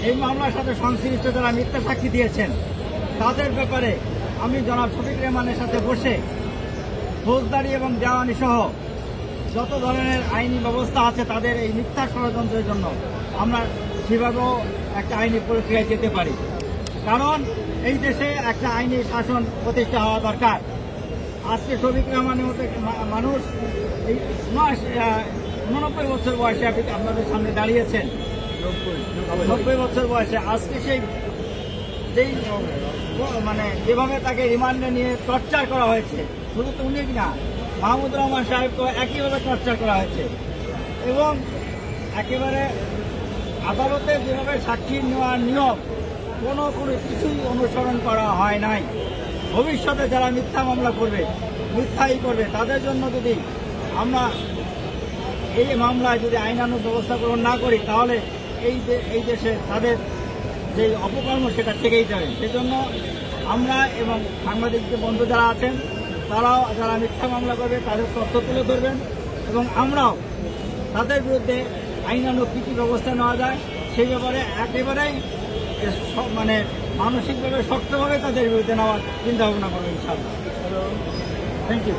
এই মামলার সাথে সংশ্লিষ্ট যারা মিথ্যা সাক্ষী দিয়েছেন তাদের ব্যাপারে আমি জনাব শফিক রেহমানের সাথে বসে ফৌজদারি এবং দেওয়ানি সহ যত ধরনের আইনি ব্যবস্থা আছে তাদের এই মিথ্যা ষড়যন্ত্রের জন্য আমরা সেভাবেও একটা আইনি প্রক্রিয়ায় যেতে পারি। কারণ এই দেশে একটা আইনি শাসন প্রতিষ্ঠা হওয়া দরকার। আজকে শফিক রহমানের মতো মানুষ এই 89 বছর বয়সে আপনাদের সামনে দাঁড়িয়েছেন, 90 বছর বয়সে। আজকে সেই যেভাবে তাকে রিমান্ডে নিয়ে টর্চার করা হয়েছে, শুধু তো উনি না, মাহমুদুর রহমান সাহেবকে একইভাবে টর্চার করা হয়েছে এবং একেবারে আদালতে যেভাবে সাক্ষী নেওয়ার নিয়ম কোনো কিছুই অনুসরণ করা হয় নাই। ভবিষ্যতে যারা মিথ্যা মামলা করবে, মিথ্যাই করবে, তাদের জন্য যদি আমরা এই মামলায় যদি আইনানুগ ব্যবস্থা গ্রহণ না করি তাহলে এই দেশে তাদের যে অপকর্ম সেটা থেকেই যাবে। সেজন্য আমরা এবং সাংবাদিক বন্ধু যারা আছেন তারাও যারা মিথ্যা মামলা করবে তাদের তথ্য তুলে ধরবেন এবং আমরাও তাদের বিরুদ্ধে আইনানুগ কী ব্যবস্থা নেওয়া যায় সেই ব্যাপারে একেবারেই মানসিকভাবে শক্তভাবে তাদের বিরুদ্ধে নেওয়ার চিন্তা ভাবনা করবো ইনশাআল্লাহ। Thank you.